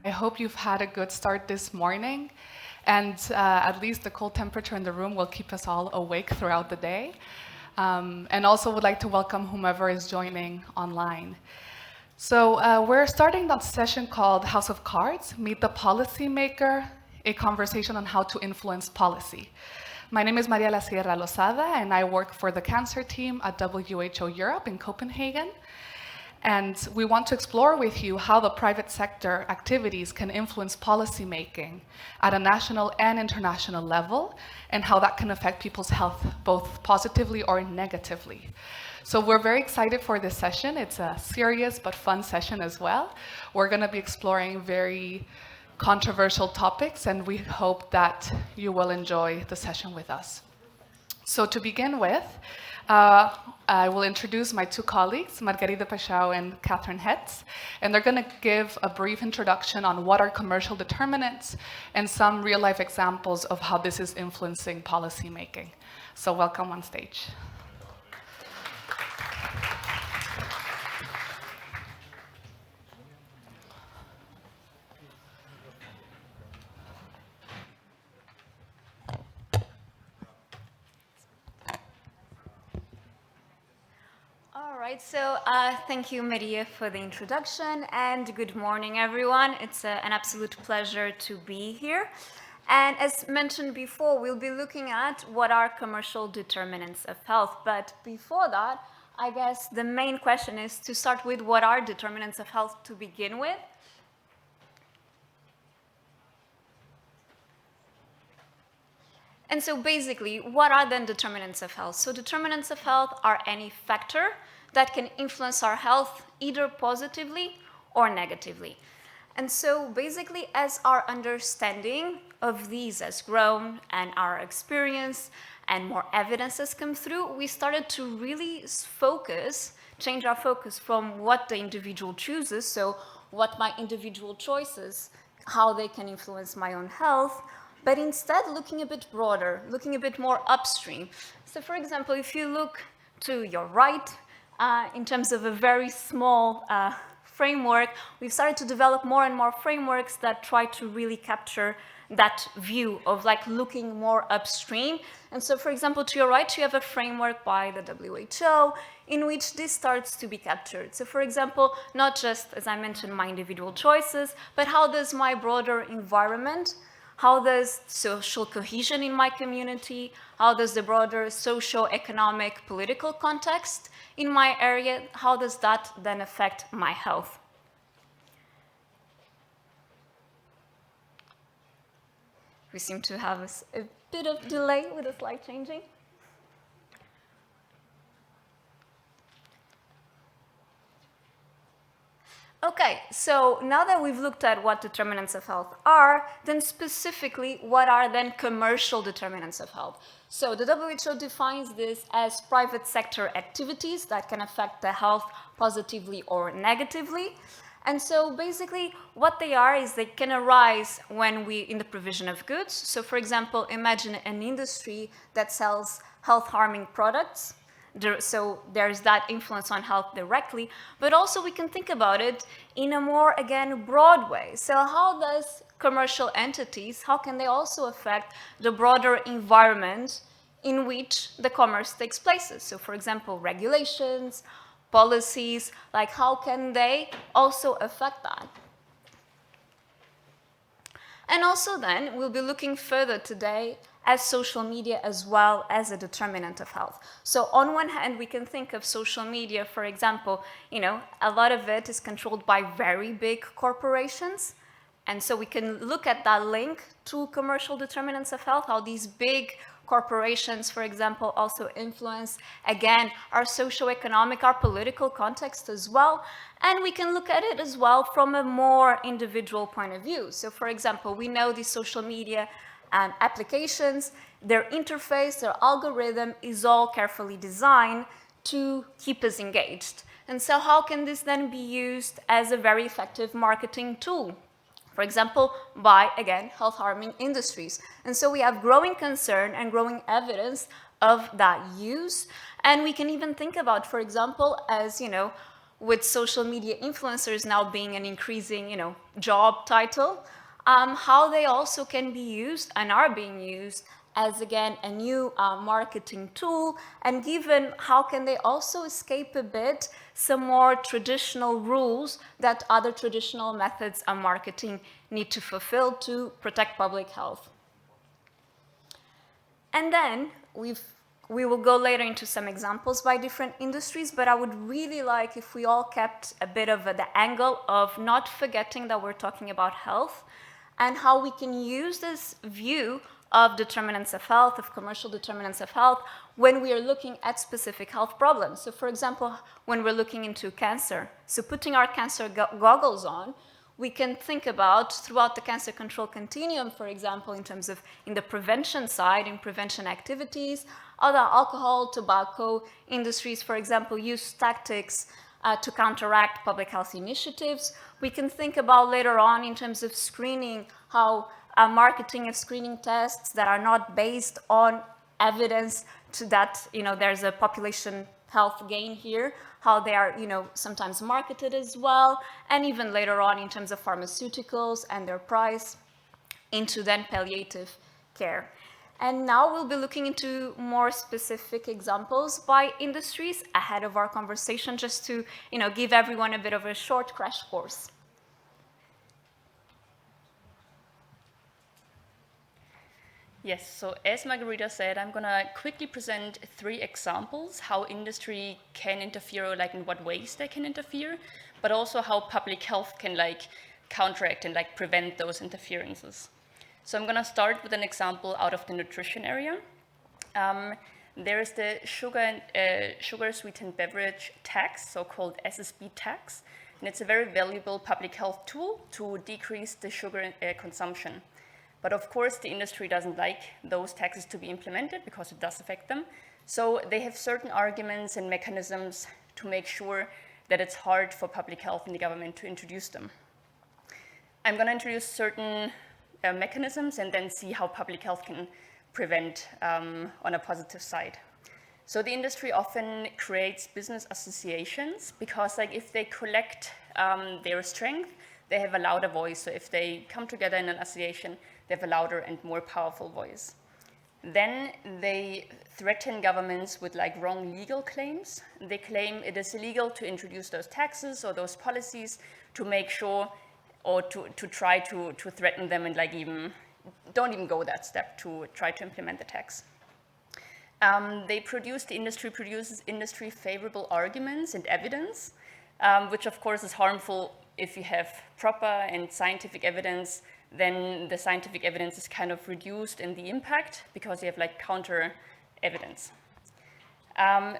I hope you've had a good start this morning, and at least the cold temperature in the room will keep us all awake throughout the day. And also would like to welcome whomever is joining online. So we're starting that session called House of Cards, Meet the Policymaker, a conversation on how to influence policy. My name is Maria La Sierra Lozada, and I work for the cancer team at WHO Europe in Copenhagen. And we want to explore with you how the private sector activities can influence policymaking at a national and international level, and how that can affect people's health, both positively or negatively. So we're very excited for this session. It's a serious but fun session as well. We're going to be exploring very controversial topics, and we hope that you will enjoy the session with us. So to begin with, I will introduce my two colleagues, Margarida Paixão and Catherine Hetz, and they're going to give a brief introduction on what are commercial determinants and some real-life examples of how this is influencing policymaking. So welcome on stage. All right, so thank you, Maria, for the introduction, and good morning, everyone. It's an absolute pleasure to be here. And as mentioned before, we'll be looking at what are commercial determinants of health. But before that, I guess the main question is to start with what are determinants of health to begin with. And so basically, what are then determinants of health? So determinants of health are any factor that can influence our health either positively or negatively. And so basically, as our understanding of these has grown and our experience and more evidence has come through, we started to really change our focus from what the individual chooses, so what my individual choices, how they can influence my own health, but instead looking a bit broader, looking a bit more upstream. So for example, if you look to your right, in terms of a very small framework, we've started to develop more and more frameworks that try to really capture that view of like looking more upstream. And so for example, to your right, you have a framework by the WHO in which this starts to be captured. So for example, not just, as I mentioned, my individual choices, but how does my broader environment, how does social cohesion in my community, how does the broader socio-economic political context in my area, how does that then affect my health? We seem to have a bit of delay with the slide changing. Okay, so now that we've looked at what determinants of health are, then specifically, what are then commercial determinants of health? So the WHO defines this as private sector activities that can affect the health positively or negatively. And so basically, what they are is they can arise when in the provision of goods. So for example, imagine an industry that sells health-harming products. So there's that influence on health directly, but also we can think about it in a more, again, broad way. So how does commercial entities, how can they also affect the broader environment in which the commerce takes place? So for example, regulations, policies, like how can they also affect that? And also then, we'll be looking further today as social media as well as a determinant of health. So on one hand, we can think of social media, for example, a lot of it is controlled by very big corporations. And so we can look at that link to commercial determinants of health, how these big corporations, for example, also influence, again, our socioeconomic, our political context as well. And we can look at it as well from a more individual point of view. So for example, we know these social media applications, their interface, their algorithm is all carefully designed to keep us engaged. And so how can this then be used as a very effective marketing tool? For example, by, again, health-harming industries. And so we have growing concern and growing evidence of that use. And we can even think about, for example, as, with social media influencers now being an increasing, job title, how they also can be used and are being used as, again, a new marketing tool, and given how can they also escape a bit some more traditional rules that other traditional methods of marketing need to fulfill to protect public health. And then we will go later into some examples by different industries, but I would really like if we all kept a bit of the angle of not forgetting that we're talking about health and how we can use this view of determinants of health, of commercial determinants of health, when we are looking at specific health problems. So for example, when we're looking into cancer, so putting our cancer goggles on, we can think about throughout the cancer control continuum, for example, in terms of in the prevention side, in prevention activities, other alcohol, tobacco industries, for example, use tactics to counteract public health initiatives. We can think about later on in terms of screening, how marketing of screening tests that are not based on evidence to that, there's a population health gain here, how they are, sometimes marketed as well, and even later on in terms of pharmaceuticals and their price into then palliative care. And now we'll be looking into more specific examples by industries ahead of our conversation, just to, give everyone a bit of a short crash course. Yes, so as Margarita said, I'm going to quickly present 3 examples how industry can interfere, like in what ways they can interfere, but also how public health can counteract and prevent those interferences. So I'm going to start with an example out of the nutrition area. There is the sugar sweetened beverage tax, so-called SSB tax, and it's a very valuable public health tool to decrease the sugar consumption. But of course, the industry doesn't like those taxes to be implemented because it does affect them. So they have certain arguments and mechanisms to make sure that it's hard for public health and the government to introduce them. I'm going to introduce certain mechanisms and then see how public health can prevent on a positive side. So the industry often creates business associations because if they collect their strength, they have a louder voice. So if they come together in an association, they have a louder and more powerful voice. Then they threaten governments with wrong legal claims. They claim it is illegal to introduce those taxes or those policies to make sure, or to try to threaten them and don't even go that step to try to implement the tax. The industry produces industry favorable arguments and evidence, which of course is harmful if you have proper and scientific evidence. Then the scientific evidence is kind of reduced in the impact because you have counter evidence.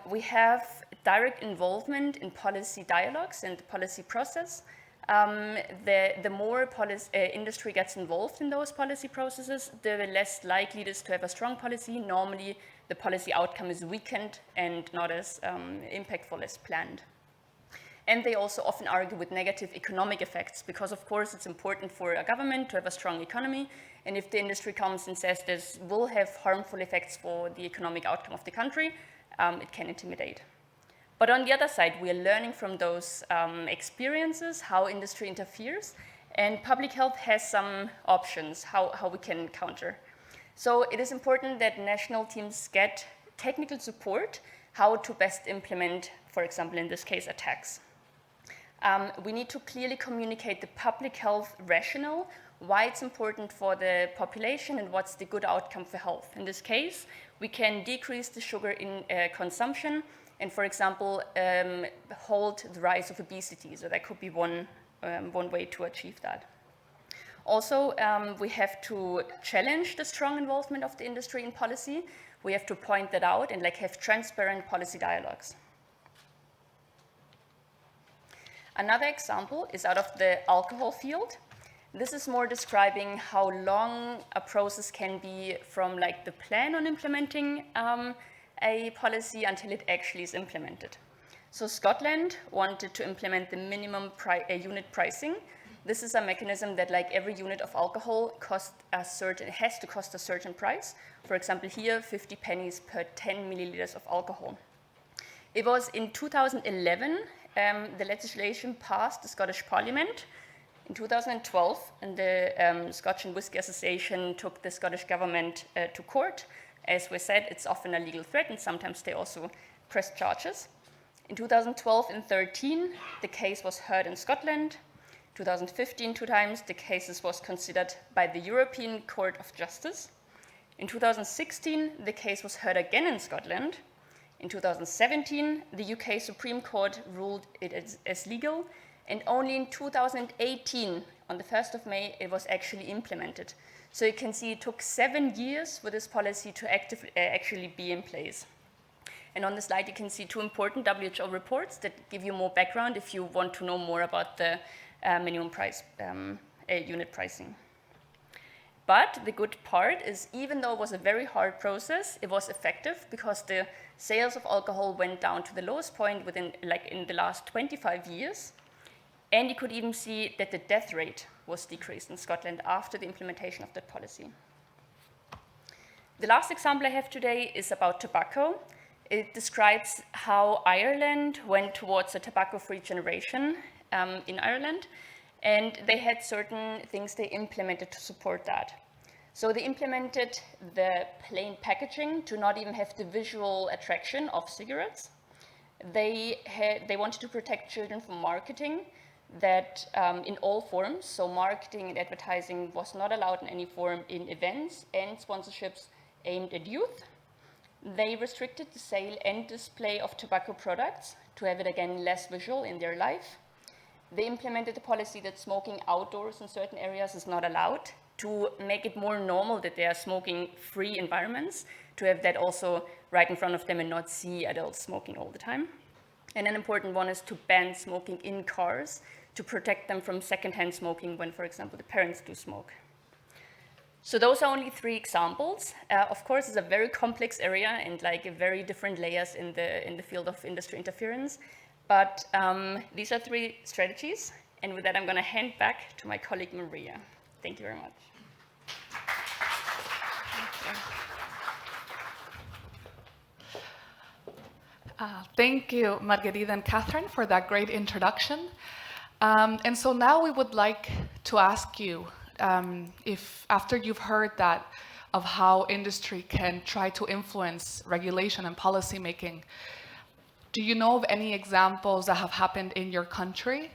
We have direct involvement in policy dialogues and the policy process. The more industry gets involved in those policy processes, the less likely it is to have a strong policy. Normally, the policy outcome is weakened and not as impactful as planned. And they also often argue with negative economic effects because, of course, it's important for a government to have a strong economy. And if the industry comes and says this will have harmful effects for the economic outcome of the country, it can intimidate. But on the other side, we are learning from those experiences how industry interferes. And public health has some options how we can counter. So it is important that national teams get technical support how to best implement, for example, in this case, a tax. We need to clearly communicate the public health rationale, why it's important for the population and what's the good outcome for health. In this case, we can decrease the sugar in consumption and, for example, halt the rise of obesity. So that could be one way to achieve that. Also, we have to challenge the strong involvement of the industry in policy. We have to point that out and have transparent policy dialogues. Another example is out of the alcohol field. This is more describing how long a process can be from the plan on implementing a policy until it actually is implemented. So Scotland wanted to implement the minimum unit pricing. This is a mechanism that every unit of alcohol has to cost a certain price. For example, here 50 pennies per 10 milliliters of alcohol. It was in 2011 the legislation passed the Scottish Parliament in 2012, and the Scotch and Whisky Association took the Scottish government to court. As we said, it's often a legal threat, and sometimes they also press charges. In 2012 and 13, the case was heard in Scotland. 2015, 2 times, the case was considered by the European Court of Justice. In 2016, the case was heard again in Scotland. In 2017, the UK Supreme Court ruled it as legal, and only in 2018, on the 1st of May, it was actually implemented. So you can see it took 7 years for this policy to actually be in place. And on the slide, you can see 2 important WHO reports that give you more background if you want to know more about the minimum price, unit pricing. But the good part is, even though it was a very hard process, it was effective because the sales of alcohol went down to the lowest point in the last 25 years. And you could even see that the death rate was decreased in Scotland after the implementation of that policy. The last example I have today is about tobacco. It describes how Ireland went towards a tobacco-free generation in Ireland, and they had certain things they implemented to support that. So they implemented the plain packaging to not even have the visual attraction of cigarettes. They wanted to protect children from marketing that in all forms, so marketing and advertising was not allowed in any form in events and sponsorships aimed at youth. They restricted the sale and display of tobacco products to have it again less visual in their life. They implemented the policy that smoking outdoors in certain areas is not allowed to make it more normal that they are smoking-free environments, to have that also right in front of them and not see adults smoking all the time. And an important one is to ban smoking in cars to protect them from secondhand smoking when, for example, the parents do smoke. So those are only 3 examples. Of course, it's a very complex area and very different layers in the field of industry interference. But these are 3 strategies. And with that, I'm going to hand back to my colleague, Maria. Thank you very much. Thank you, Margarida and Catherine, for that great introduction. And so now we would like to ask you, if after you've heard that of how industry can try to influence regulation and policy making, do you know of any examples that have happened in your country?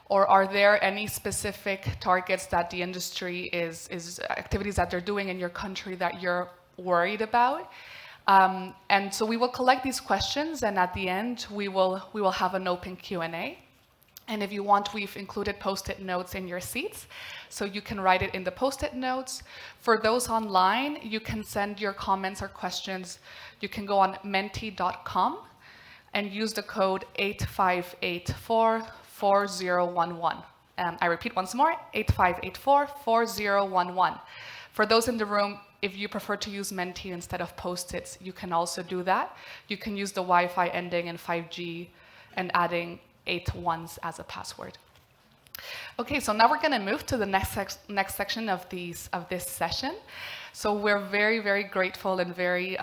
Or are there any specific targets that the industry is activities that they're doing in your country that you're worried about? And so we will collect these questions, and at the end, we will have an open Q&A. And if you want, we've included Post-it notes in your seats, so you can write it in the Post-it notes. For those online, you can send your comments or questions. You can go on menti.com and use the code 85844011. I repeat once more, 85844011. For those in the room, if you prefer to use Menti instead of Post-its, you can also do that. You can use the Wi-Fi ending in 5G and adding 8 ones as a password. Okay, so now we're going to move to the next section of this session. So we're very, very grateful and very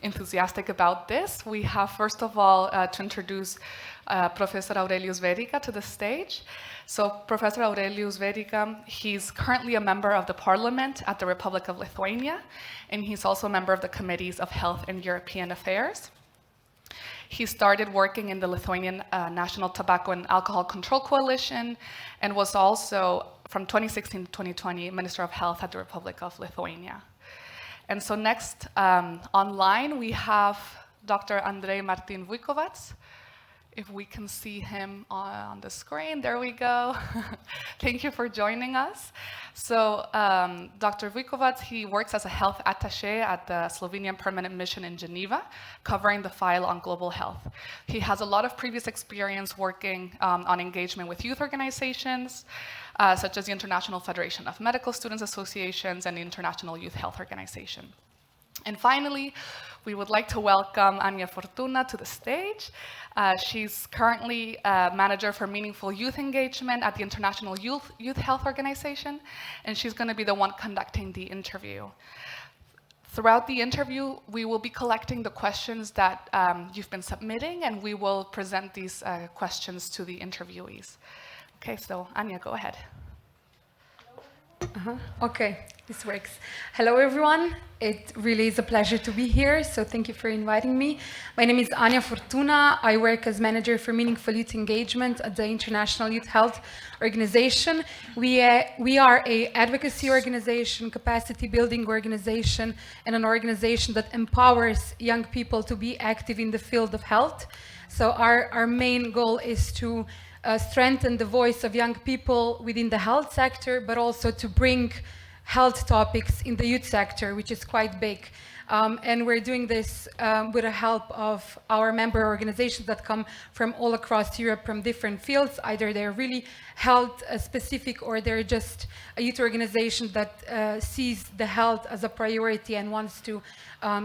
enthusiastic about this. We have, first of all, to introduce Professor Aurelius Verica to the stage. So Professor Aurelius Verica, he's currently a member of the Parliament at the Republic of Lithuania, and he's also a member of the Committees of Health and European Affairs. He started working in the Lithuanian National Tobacco and Alcohol Control Coalition, and was also, from 2016 to 2020, Minister of Health at the Republic of Lithuania. And so next, online, we have Dr. Andrei Martin Vujkovac. If we can see him on the screen, there we go. Thank you for joining us. So Dr. Vujkovac, he works as a health attaché at the Slovenian Permanent Mission in Geneva, covering the file on global health. He has a lot of previous experience working on engagement with youth organizations, such as the International Federation of Medical Students Associations and the International Youth Health Organization. And finally, we would like to welcome Anya Fortuna to the stage. She's currently manager for meaningful youth engagement at the International Youth Health Organization, and she's going to be the one conducting the interview. Throughout the interview, we will be collecting the questions that you've been submitting, and we will present these questions to the interviewees. Okay, so Anya, go ahead. Okay, this works. Hello, everyone. It really is a pleasure to be here, so thank you for inviting me. My name is Anya Fortuna. I work as manager for meaningful youth engagement at the International Youth Health Organization. We are a advocacy organization, capacity building organization, and an organization that empowers young people to be active in the field of health. So our main goal is to strengthen the voice of young people within the health sector, but also to bring health topics in the youth sector, which is quite big. And we're doing this with the help of our member organizations that come from all across Europe from different fields. Either they're really health specific or they're just a youth organization that sees the health as a priority and wants to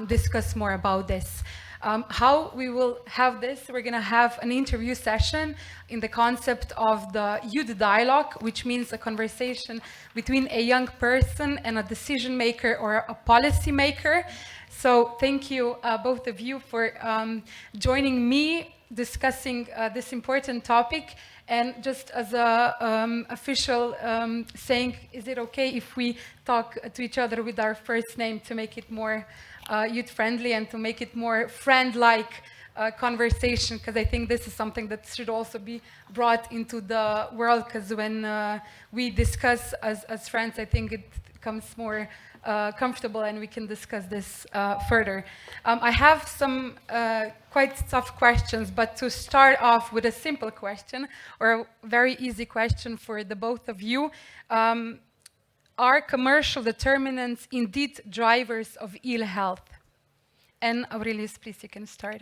discuss more about this. How we will have this, we're going to have an interview session in the concept of the youth dialogue, which means a conversation between a young person and a decision maker or a policy maker. So thank you, both of you, for joining me discussing this important topic. And just as a official saying, is it okay if we talk to each other with our first name to make it more youth-friendly and to make it more friend-like conversation? Because I think this is something that should also be brought into the world, because when we discuss as friends, I think it becomes more comfortable and we can discuss this further. I have some quite tough questions, but to start off with a simple question, or a very easy question for the both of you. Are commercial determinants indeed drivers of ill health? And Aurelius, please, you can start.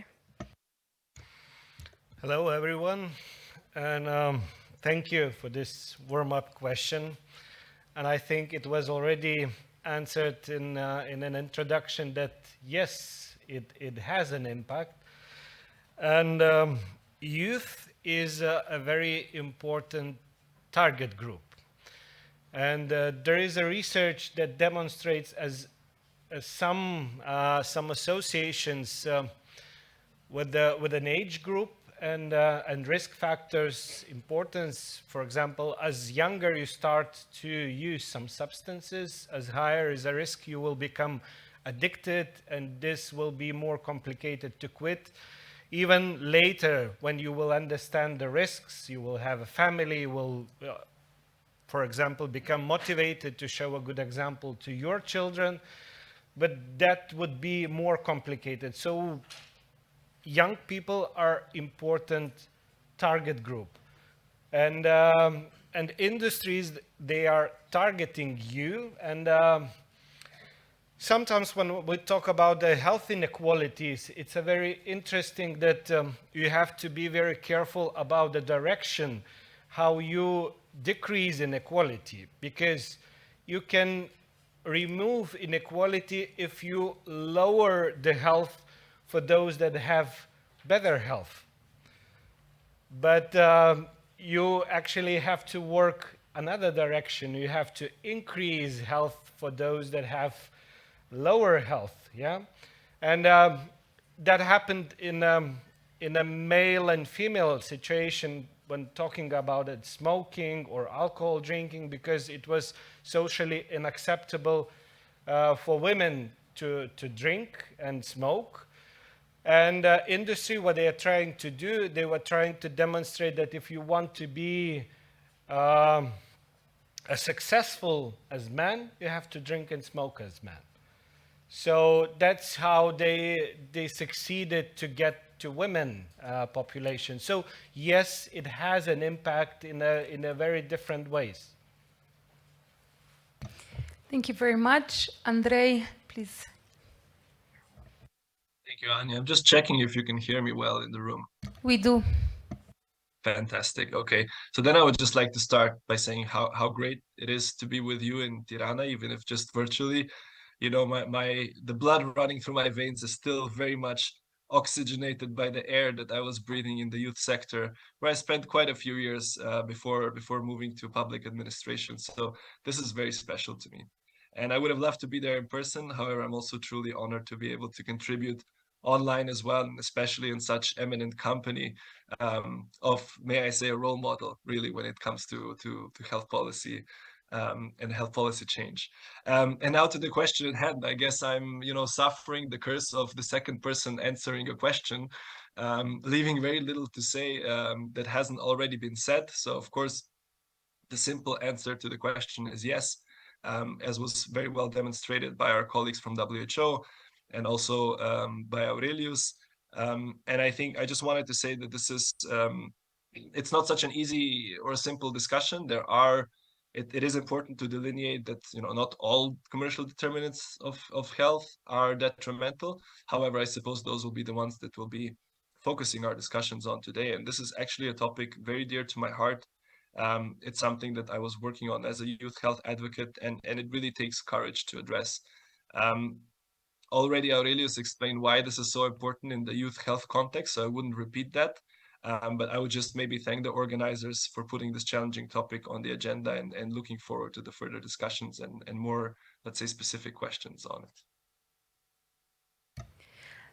Hello, everyone, and thank you for this warm-up question. And I think it was already answered in an introduction that yes, it has an impact. And youth is a very important target group. And there is a research that demonstrates as some associations with an age group and risk factors importance. For example, as younger you start to use some substances, as higher is a risk you will become addicted, and this will be more complicated to quit. Even later, when you will understand the risks, you will have a family, you will for example, become motivated to show a good example to your children, but that would be more complicated. So young people are important target group. And industries, they are targeting you. And sometimes when we talk about the health inequalities, it's a very interesting that you have to be very careful about the direction, how you decrease inequality, because you can remove inequality if you lower the health for those that have better health. But you actually have to work another direction. You have to increase health for those that have lower health, yeah? And that happened in a male and female situation when talking about it, smoking or alcohol drinking, because it was socially unacceptable for women to drink and smoke. And industry, what they are trying to do, they were trying to demonstrate that if you want to be as successful as men, you have to drink and smoke as men. So that's how they succeeded to get to women population. So yes, it has an impact in a very different ways. Thank you very much. Andrei, please. Thank you, Anya. I'm just checking if you can hear me well in the room. We do. Fantastic. Okay. So then I would just like to start by saying how great it is to be with you in Tirana, even if just virtually. You know, the blood running through my veins is still very much oxygenated by the air that I was breathing in the youth sector, where I spent quite a few years before moving to public administration. So this is very special to me. And I would have loved to be there in person. However, I'm also truly honored to be able to contribute online as well, and especially in such eminent company of, may I say, a role model, really, when it comes to health policy and health policy change. And now to the question at hand, I guess I'm, suffering the curse of the second person answering a question, leaving very little to say that hasn't already been said. So, of course, the simple answer to the question is yes, as was very well demonstrated by our colleagues from WHO and also by Aurelius. And I think I just wanted to say that this is, it's not such an easy or simple discussion. It is important to delineate that, not all commercial determinants of health are detrimental. However, I suppose those will be the ones that will be focusing our discussions on today. And this is actually a topic very dear to my heart. It's something that I was working on as a youth health advocate, and it really takes courage to address. Um, Already Aurelius explained why this is so important in the youth health context, so I wouldn't repeat that. But I would just maybe thank the organizers for putting this challenging topic on the agenda, and looking forward to the further discussions and more, let's say, specific questions on it.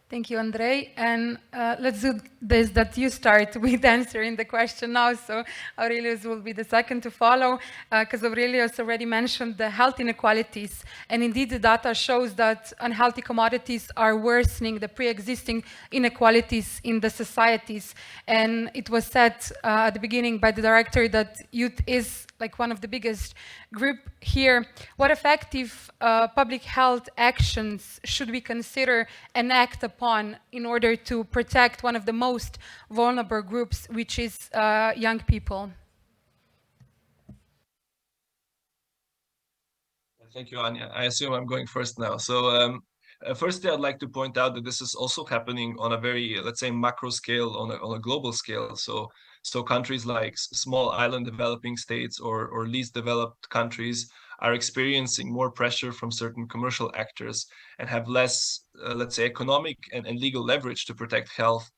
Thank you, Andrei. And let's do this, that you start with answering the question now. So Aurelius will be the second to follow, because Aurelius already mentioned the health inequalities. And indeed, the data shows that unhealthy commodities are worsening the pre-existing inequalities in the societies. And it was said at the beginning by the director that youth is like one of the biggest group here. What effective public health actions should we consider and act upon in order to protect one of the most vulnerable groups, which is young people? Thank you, Anya. I assume I'm going first now. So firstly, I'd like to point out that this is also happening on a very, let's say, macro scale, on a global scale. So countries like small island developing states or least developed countries are experiencing more pressure from certain commercial actors and have less, let's say, economic and legal leverage to protect health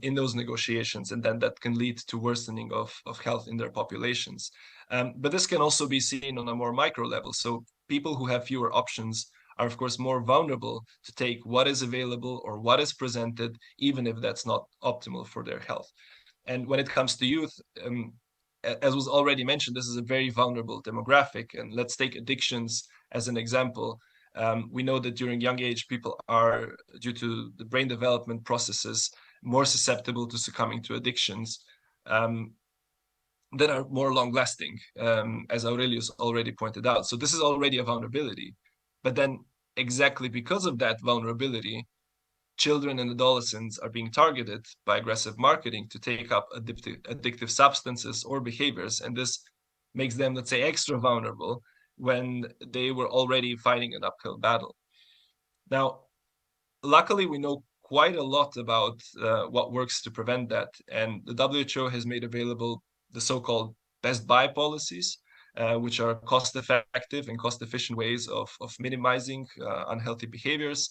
in those negotiations, and then that can lead to worsening of health in their populations. But this can also be seen on a more micro level. So people who have fewer options are, of course, more vulnerable to take what is available or what is presented, even if that's not optimal for their health. And when it comes to youth, as was already mentioned, this is a very vulnerable demographic. And let's take addictions as an example. We know that during young age, people are, due to the brain development processes, more susceptible to succumbing to addictions that are more long lasting, as Aurelius already pointed out. So this is already a vulnerability. But then exactly because of that vulnerability, children and adolescents are being targeted by aggressive marketing to take up addictive substances or behaviors. And this makes them, let's say, extra vulnerable when they were already fighting an uphill battle. Now, luckily, we know quite a lot about what works to prevent that. And the WHO has made available the so-called best buy policies, which are cost-effective and cost-efficient ways of minimizing unhealthy behaviors.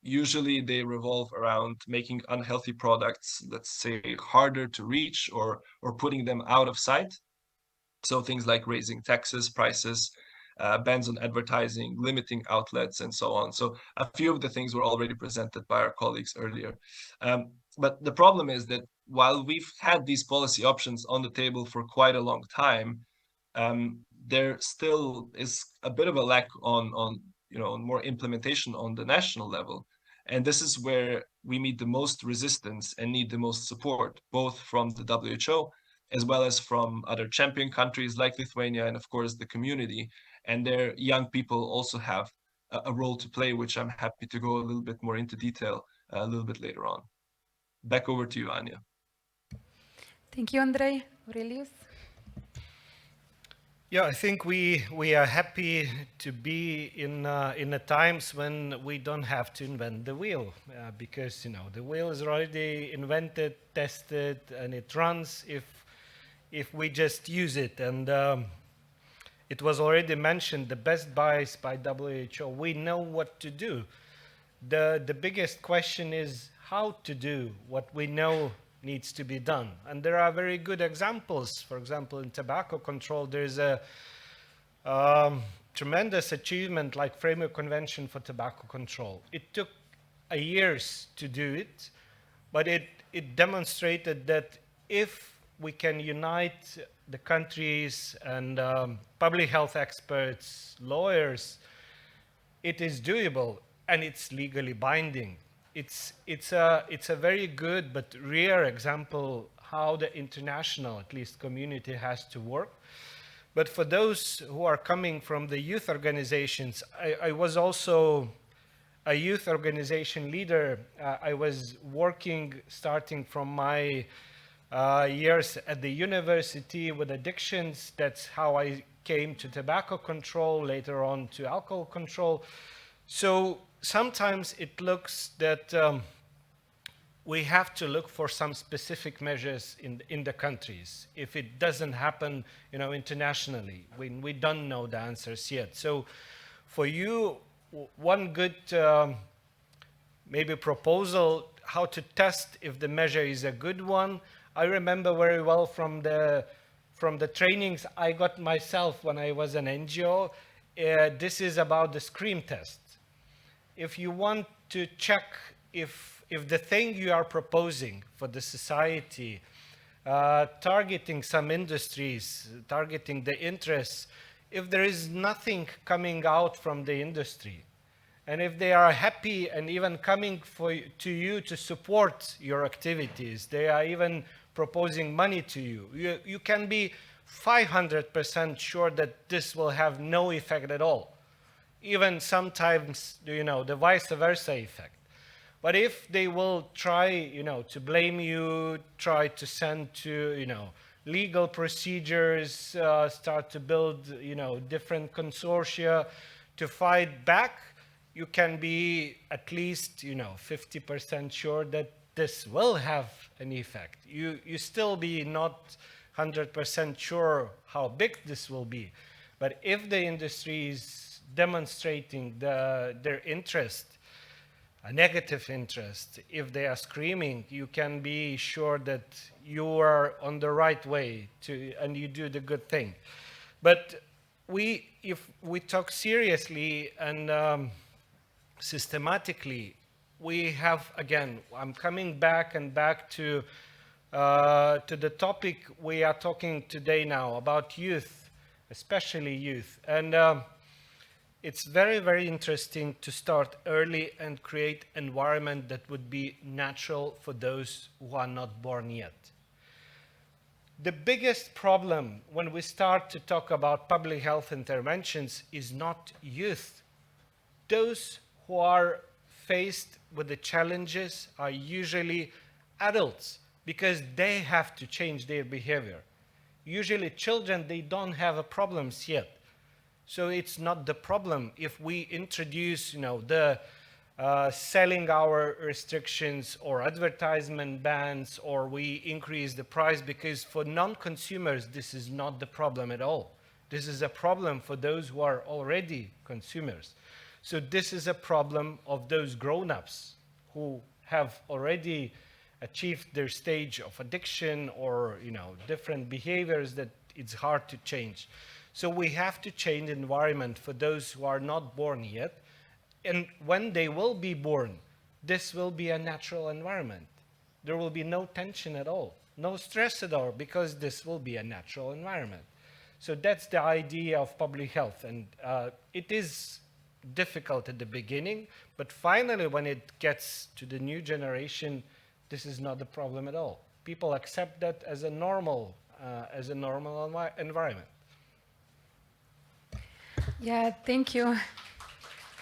Usually they revolve around making unhealthy products, let's say, harder to reach or putting them out of sight. So things like raising taxes, prices, bans on advertising, limiting outlets, and so on. So a few of the things were already presented by our colleagues earlier. But the problem is that while we've had these policy options on the table for quite a long time, there still is a bit of a lack on more implementation on the national level. And this is where we meet the most resistance and need the most support, both from the WHO as well as from other champion countries like Lithuania and, of course, the community. And their young people also have a role to play, which I'm happy to go a little bit more into detail a little bit later on. Back over to you, Anya. Thank you, Andrei. Aurelius? Yeah, I think we are happy to be in the times when we don't have to invent the wheel, because the wheel is already invented, tested, and it runs if we just use it. And it was already mentioned, the best buys by WHO. We know what to do. The biggest question is how to do what we know needs to be done. And there are very good examples. For example, in tobacco control, there's a tremendous achievement like Framework Convention for Tobacco Control. It took years to do it, but it demonstrated that if we can unite the countries and public health experts, lawyers, it is doable and it's legally binding. It's a very good but rare example how the international, at least, community has to work. But for those who are coming from the youth organizations, I was also a youth organization leader. I was working starting from my years at the university with addictions. That's how I came to tobacco control, later on to alcohol control. So sometimes it looks that we have to look for some specific measures in the countries. If it doesn't happen, internationally, we don't know the answers yet. So for you, one good maybe proposal how to test if the measure is a good one. I remember very well from the trainings I got myself when I was an NGO. This is about the scream test. If you want to check if the thing you are proposing for the society, targeting some industries, targeting the interests, if there is nothing coming out from the industry, and if they are happy and even coming to you to support your activities, they are even proposing money to you, you can be 500% sure that this will have no effect at all. Even sometimes, the vice versa effect. But if they will try, to blame you, try to send to, legal procedures, start to build, different consortia to fight back, you can be at least, 50% sure that this will have an effect. You still be not 100% sure how big this will be. But if the industry is demonstrating their interest, a negative interest, if they are screaming, you can be sure that you are on the right way and you do the good thing. But if we talk seriously and systematically, we have, again, I'm coming back to the topic we are talking today now about youth, especially youth. And it's very, very interesting to start early and create environment that would be natural for those who are not born yet. The biggest problem when we start to talk about public health interventions is not youth. Those who are faced with the challenges are usually adults because they have to change their behavior. Usually children, they don't have problems yet. So it's not the problem if we introduce, the selling hour restrictions or advertisement bans, or we increase the price, because for non-consumers, this is not the problem at all. This is a problem for those who are already consumers. So this is a problem of those grown-ups who have already achieved their stage of addiction or, different behaviors that it's hard to change. So we have to change the environment for those who are not born yet. And when they will be born, this will be a natural environment. There will be no tension at all, no stress at all, because this will be a natural environment. So that's the idea of public health. And it is difficult at the beginning, but finally when it gets to the new generation, this is not the problem at all. People accept that as a normal environment. Yeah, thank you.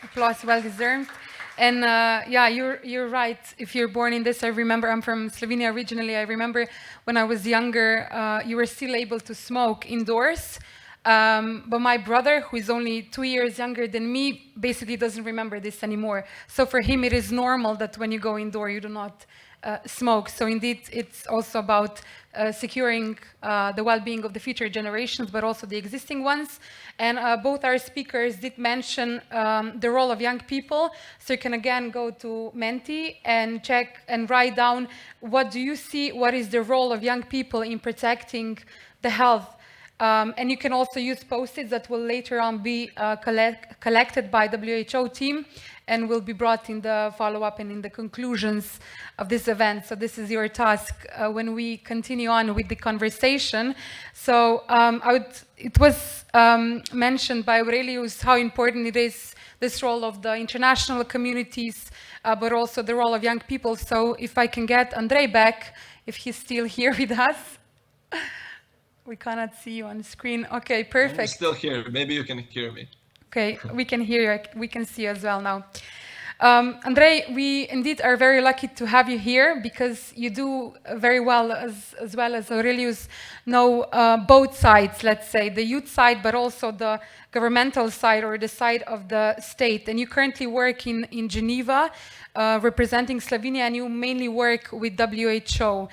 Applause well deserved. And yeah, you're right. If you're born in this, I remember I'm from Slovenia originally. I remember when I was younger, you were still able to smoke indoors. But my brother, who is only 2 years younger than me, basically doesn't remember this anymore. So for him, it is normal that when you go indoor, you do not smoke. So indeed, it's also about securing the well-being of the future generations, but also the existing ones. And both our speakers did mention the role of young people. So you can again go to Menti and check and write down what do you see, what is the role of young people in protecting the health. And you can also use post-its that will later on be collected by WHO team and will be brought in the follow-up and in the conclusions of this event. So this is your task when we continue on with the conversation. So it was mentioned by Aurelius how important it is, this role of the international communities, but also the role of young people. So if I can get Andrei back, if he's still here with us. We cannot see you on the screen. Okay, perfect. I'm still here. Maybe you can hear me. Okay, we can hear you. We can see you as well now. Andrei, we indeed are very lucky to have you here because you do very well, as well as Aurelius, know both sides, let's say, the youth side, but also the governmental side or the side of the state. And you currently work in Geneva, representing Slovenia, and you mainly work with WHO.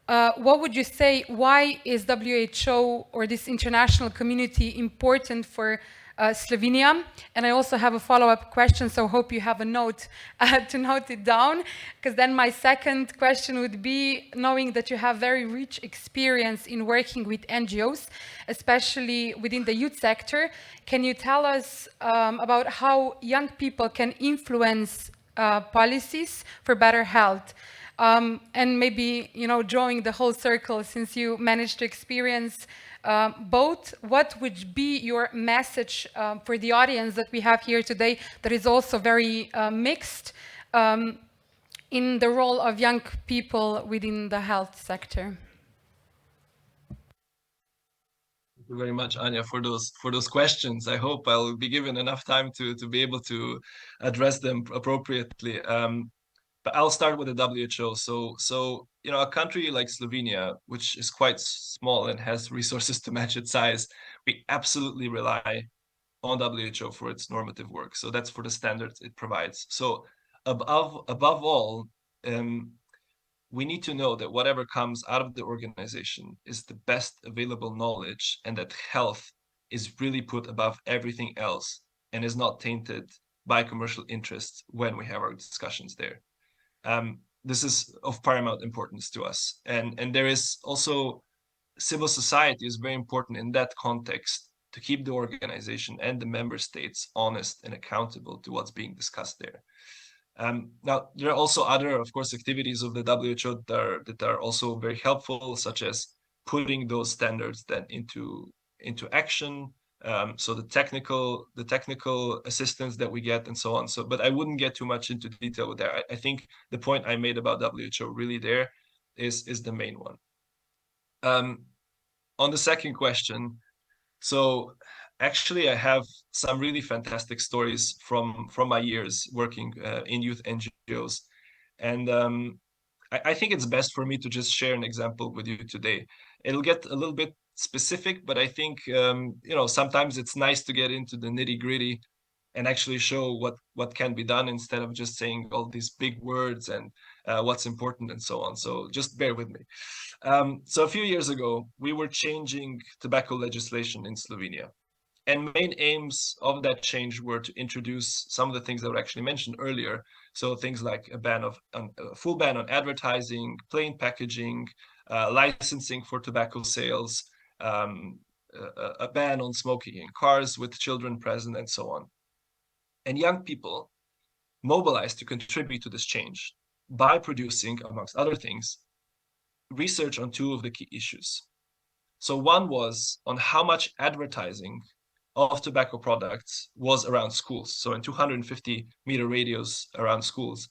What would you say, why is WHO or this international community important for Slovenia? And I also have a follow-up question, so hope you have a note to note it down, because then my second question would be, knowing that you have very rich experience in working with NGOs, especially within the youth sector, can you tell us about how young people can influence policies for better health? And maybe, drawing the whole circle, since you managed to experience both, what would be your message for the audience that we have here today that is also very mixed in the role of young people within the health sector? Thank you very much, Anya, for those questions. I hope I'll be given enough time to be able to address them appropriately. But I'll start with the WHO. So a country like Slovenia, which is quite small and has resources to match its size, we absolutely rely on WHO for its normative work. So that's for the standards it provides. So above all, we need to know that whatever comes out of the organization is the best available knowledge, and that health is really put above everything else and is not tainted by commercial interests when we have our discussions there. This is of paramount importance to us. And there is also civil society is very important in that context to keep the organization and the member states honest and accountable to what's being discussed there. Now, there are also other, of course, activities of the WHO that are also very helpful, such as putting those standards then into action. So the technical assistance that we get and so on. So, but I wouldn't get too much into detail with that. I think the point I made about WHO really there is the main one. On the second question, so actually I have some really fantastic stories from my years working in youth NGOs, and I think it's best for me to just share an example with you today. It'll get a little bit specific, but I think sometimes it's nice to get into the nitty-gritty and actually show what can be done instead of just saying all these big words and what's important and so on. So just bear with me. So a few years ago, we were changing tobacco legislation in Slovenia. And main aims of that change were to introduce some of the things that were actually mentioned earlier. So things like a full ban on advertising, plain packaging, licensing for tobacco sales, a ban on smoking in cars with children present, and so on. And young people mobilized to contribute to this change by producing, amongst other things, research on two of the key issues. So one was on how much advertising of tobacco products was around schools, so in 250-meter radius around schools.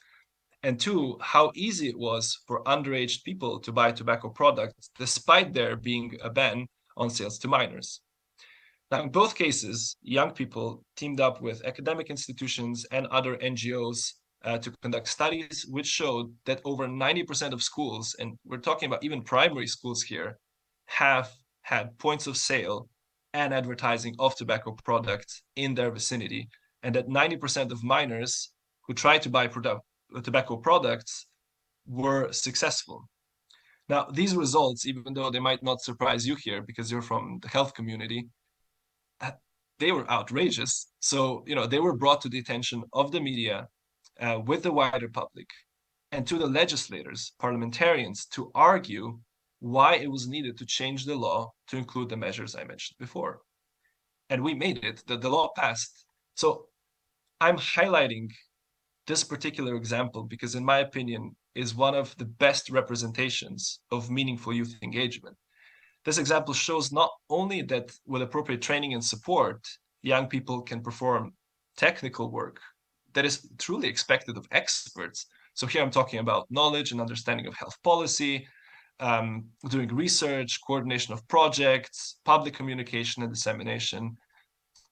And two, how easy it was for underage people to buy tobacco products, despite there being a ban on sales to minors. Now, in both cases, young people teamed up with academic institutions and other NGOs to conduct studies, which showed that over 90% of schools, and we're talking about even primary schools here, have had points of sale and advertising of tobacco products in their vicinity, and that 90% of minors who tried to buy tobacco products were successful. Now, these results, even though they might not surprise you here because you're from the health community, they were outrageous. So, they were brought to the attention of the media with the wider public and to the legislators, parliamentarians, to argue why it was needed to change the law to include the measures I mentioned before. And we made it, the law passed. So I'm highlighting this particular example because, in my opinion, is one of the best representations of meaningful youth engagement. This example shows not only that with appropriate training and support, young people can perform technical work that is truly expected of experts. So here I'm talking about knowledge and understanding of health policy, doing research, coordination of projects, public communication and dissemination.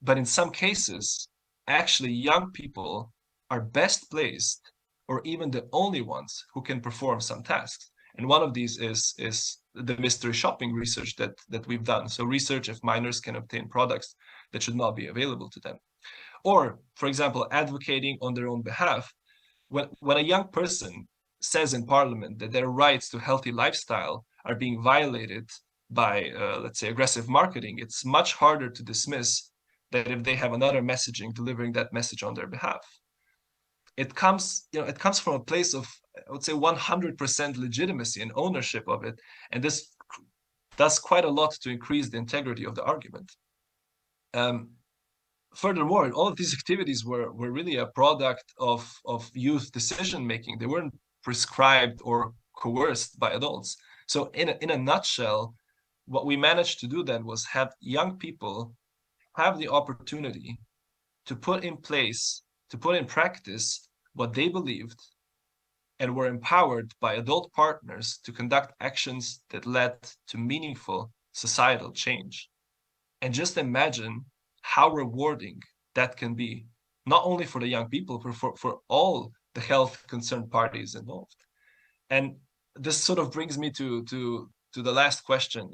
But in some cases, actually young people are best placed or even the only ones who can perform some tasks. And one of these is the mystery shopping research that we've done. So research if minors can obtain products that should not be available to them. Or, for example, advocating on their own behalf. When a young person says in parliament that their rights to healthy lifestyle are being violated by, let's say, aggressive marketing, it's much harder to dismiss that if they have another messaging delivering that message on their behalf. It comes, it comes from a place of, I would say, 100% legitimacy and ownership of it, and this does quite a lot to increase the integrity of the argument. Furthermore, all of these activities were really a product of youth decision making. They weren't prescribed or coerced by adults. So in a nutshell, what we managed to do then was have young people have the opportunity to put in place, to put in practice what they believed, and were empowered by adult partners to conduct actions that led to meaningful societal change. And just imagine how rewarding that can be, not only for the young people, but for all the health concerned parties involved. And this sort of brings me to the last question.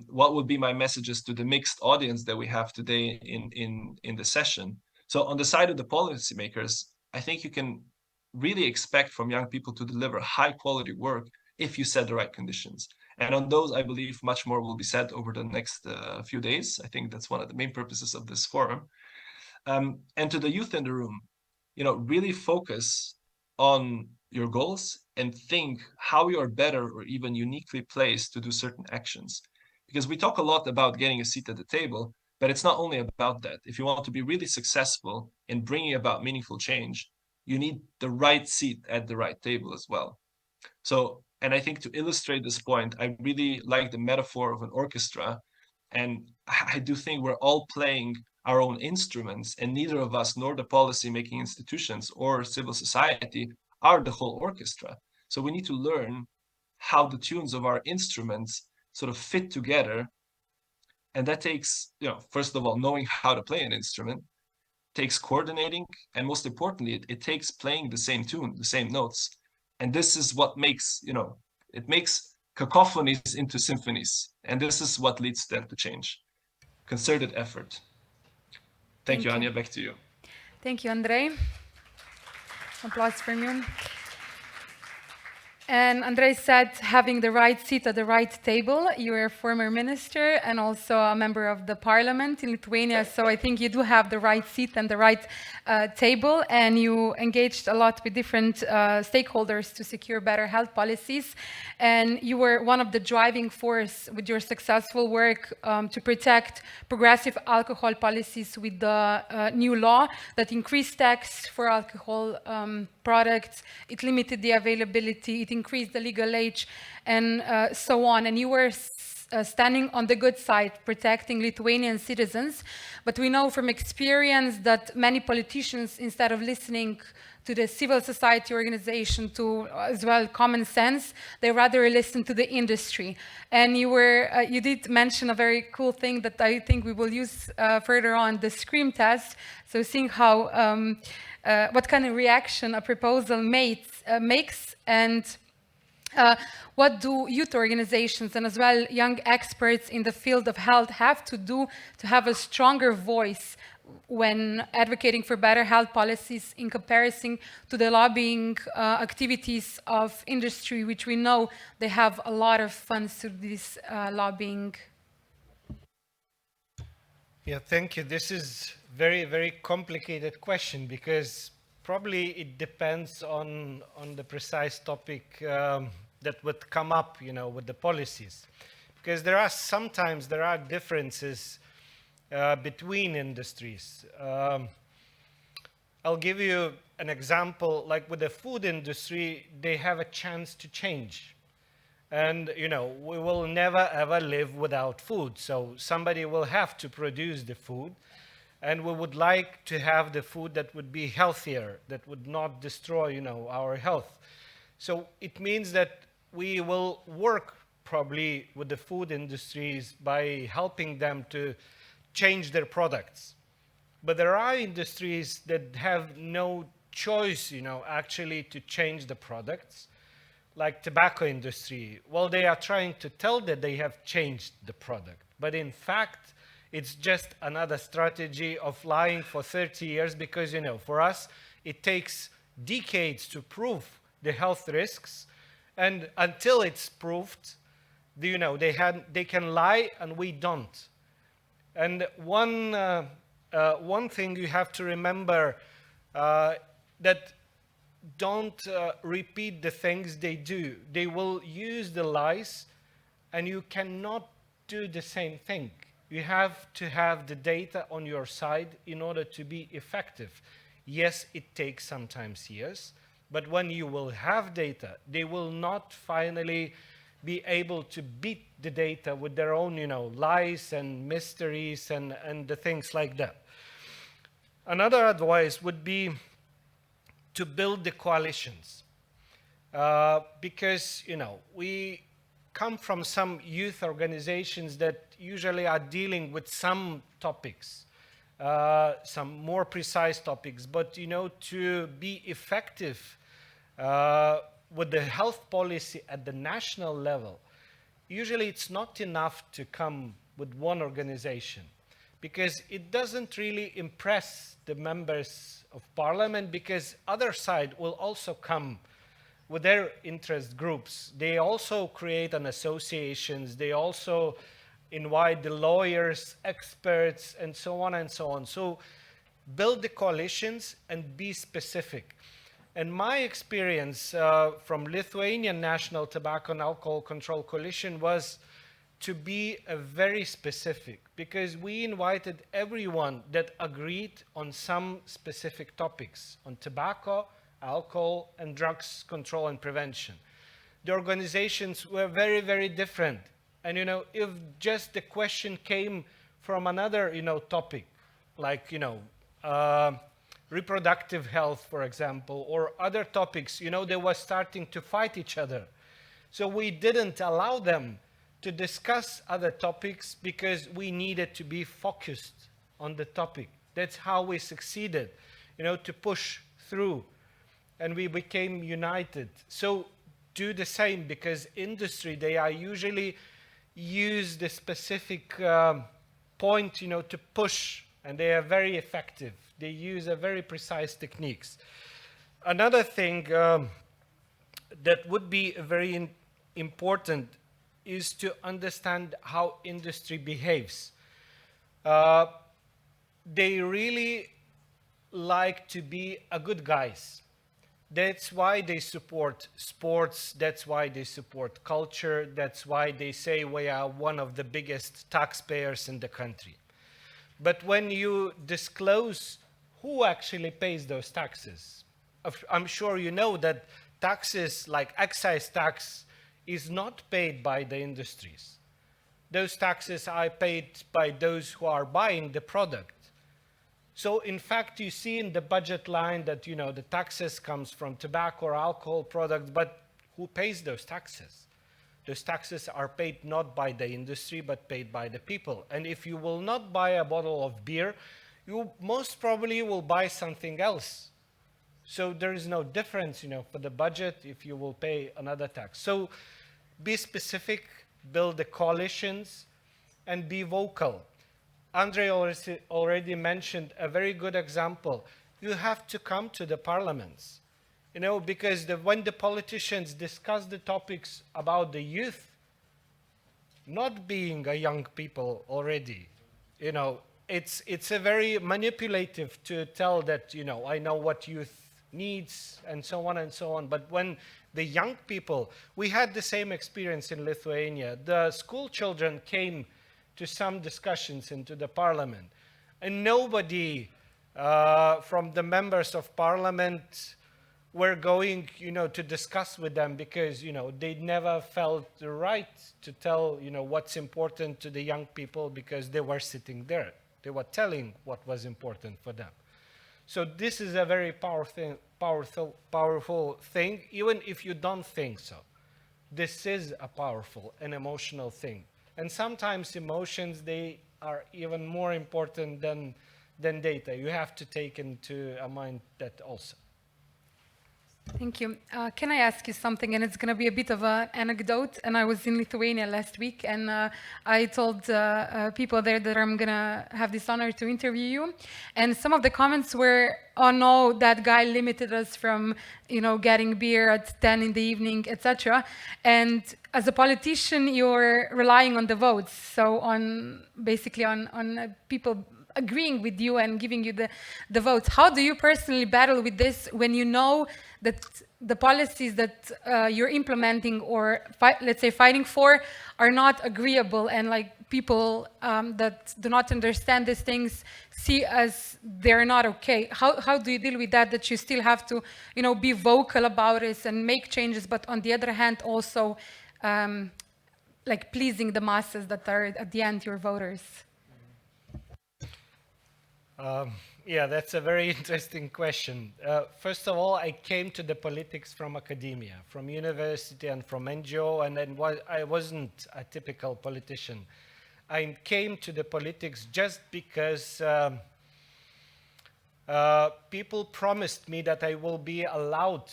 What would be my messages to the mixed audience that we have today in the session? So on the side of the policymakers, I think you can really expect from young people to deliver high quality work if you set the right conditions. And on those, I believe much more will be said over the next few days. I think that's one of the main purposes of this forum. And to the youth in the room, really focus on your goals and think how you are better or even uniquely placed to do certain actions. Because we talk a lot about getting a seat at the table, but it's not only about that. If you want to be really successful in bringing about meaningful change, you need the right seat at the right table as well. So, and I think to illustrate this point, I really like the metaphor of an orchestra. And I do think we're all playing our own instruments, and neither of us, nor the policy-making institutions or civil society, are the whole orchestra. So we need to learn how the tunes of our instruments sort of fit together. And that takes, first of all, knowing how to play an instrument, takes coordinating, and most importantly, it takes playing the same tune, the same notes. And this is what makes, it makes cacophonies into symphonies. And this is what leads them to change. Concerted effort. Thank you, Anya. Back to you. Thank you, Andrei. Applause from you. And Andrei said, having the right seat at the right table. You're a former minister and also a member of the parliament in Lithuania. So I think you do have the right seat and the right table. And you engaged a lot with different stakeholders to secure better health policies. And you were one of the driving force with your successful work to protect progressive alcohol policies with the new law that increased tax for alcohol products. It limited the availability. It increased the legal age, and so on. And you were standing on the good side, protecting Lithuanian citizens. But we know from experience that many politicians, instead of listening to the civil society organization, to as well common sense, they rather listen to the industry. And you did mention a very cool thing that I think we will use further on, the scream test. So seeing how what kind of reaction a proposal makes, and what do youth organizations and as well young experts in the field of health have to do to have a stronger voice when advocating for better health policies in comparison to the lobbying activities of industry, which we know they have a lot of funds to this lobbying? Yeah, thank you. This is very, very complicated question because probably it depends on the precise topic that would come up, with the policies. Because sometimes there are differences between industries. I'll give you an example, like with the food industry, they have a chance to change. And, we will never ever live without food. So somebody will have to produce the food. And we would like to have the food that would be healthier, that would not destroy, our health. So it means that we will work probably with the food industries by helping them to change their products. But there are industries that have no choice, actually to change the products, like tobacco industry. Well, they are trying to tell that they have changed the product, but in fact, it's just another strategy of lying for 30 years because, for us, it takes decades to prove the health risks, and until it's proved, they can lie and we don't. And one thing you have to remember, that don't repeat the things they do. They will use the lies, and you cannot do the same thing. You have to have the data on your side in order to be effective. Yes, it takes sometimes years, but when you will have data, they will not finally be able to beat the data with their own, lies and mysteries and the things like that. Another advice would be to build the coalitions. Because, we come from some youth organizations that usually are dealing with some topics, some more precise topics. But, to be effective with the health policy at the national level, usually it's not enough to come with one organization, because it doesn't really impress the members of parliament, because other side will also come with their interest groups. They also create an associations. They also invite the lawyers, experts, and so on and so on. So build the coalitions and be specific. And my experience from Lithuanian National Tobacco and Alcohol Control Coalition was to be very specific, because we invited everyone that agreed on some specific topics on tobacco, alcohol, and drugs control and prevention. The organizations were very, very different. And, if just the question came from another, topic, like, reproductive health, for example, or other topics, they were starting to fight each other. So we didn't allow them to discuss other topics because we needed to be focused on the topic. That's how we succeeded, to push through, and we became united. So do the same, because industry, they are usually use the specific point, to push, and they are very effective. They use a very precise techniques. Another thing that would be very important is to understand how industry behaves. They really like to be a good guys. That's why they support sports. That's why they support culture. That's why they say we are one of the biggest taxpayers in the country. But when you disclose who actually pays those taxes, I'm sure you know that taxes like excise tax is not paid by the industries. Those taxes are paid by those who are buying the product. So in fact, you see in the budget line that, the taxes comes from tobacco or alcohol products, but who pays those taxes? Those taxes are paid not by the industry, but paid by the people. And if you will not buy a bottle of beer, you most probably will buy something else. So there is no difference, for the budget if you will pay another tax. So be specific, build the coalitions, and be vocal. Andre already mentioned a very good example. You have to come to the parliaments, because when the politicians discuss the topics about the youth, not being a young people already, it's a very manipulative to tell that, I know what youth needs and so on and so on. But when the young people, we had the same experience in Lithuania. The school children came to some discussions into the parliament, and nobody from the members of parliament were going, to discuss with them, because, they never felt the right to tell, what's important to the young people, because they were sitting there. They were telling what was important for them. So this is a very powerful thing, even if you don't think so. This is a powerful and emotional thing. And sometimes emotions, they are even more important than data. You have to take into mind that also. Thank you. Can I ask you something? And it's going to be a bit of an anecdote. And I was in Lithuania last week, and I told people there that I'm going to have this honor to interview you. And some of the comments were, oh no, that guy limited us from, getting beer at 10 in the evening, etc. And as a politician, you're relying on the votes. So basically on people agreeing with you and giving you the votes. How do you personally battle with this when you know that the policies that you're implementing or let's say fighting for are not agreeable, and like people that do not understand these things see as they're not okay? How do you deal with that you still have to be vocal about it and make changes, but on the other hand also like pleasing the masses that are at the end your voters? Yeah, that's a very interesting question. First of all, I came to the politics from academia, from university and from NGO, and then I wasn't a typical politician. I came to the politics just because people promised me that I will be allowed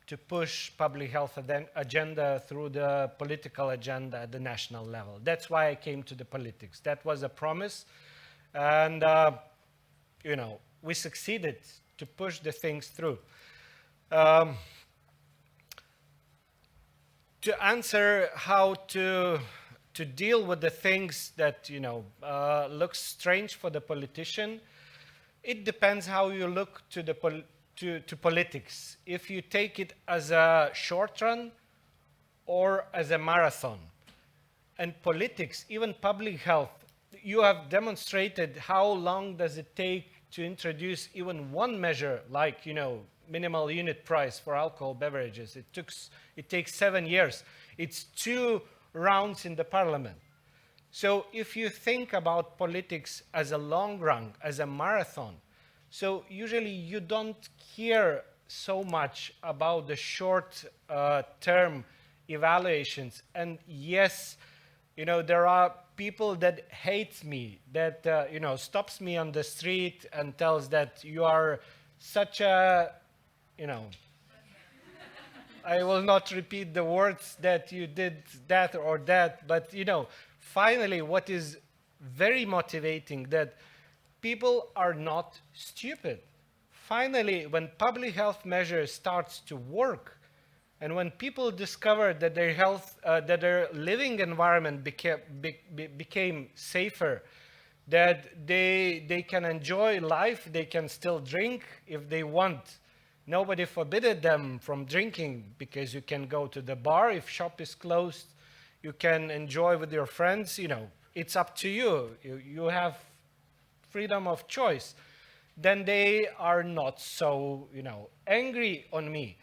to push public health agenda through the political agenda at the national level. That's why I came to the politics. That was a promise, and we succeeded to push the things through. To answer how to deal with the things that, looks strange for the politician, it depends how you look to politics. If you take it as a short run or as a marathon. And politics, even public health, you have demonstrated how long does it take to introduce even one measure like, minimal unit price for alcohol beverages. It takes 7 years. It's 2 rounds in the parliament. So if you think about politics as a long run, as a marathon, so usually you don't care so much about the short term evaluations. And yes, there are people that hate me, that, stops me on the street and tells that you are such a, I will not repeat the words that you did that or that, but, finally what is very motivating, that people are not stupid. Finally, when public health measures starts to work, and when people discover that their health, that their living environment became safer, that they can enjoy life, they can still drink if they want. Nobody forbidden them from drinking, because you can go to the bar if shop is closed. You can enjoy with your friends. It's up to you. You have freedom of choice. Then they are not so, angry on me.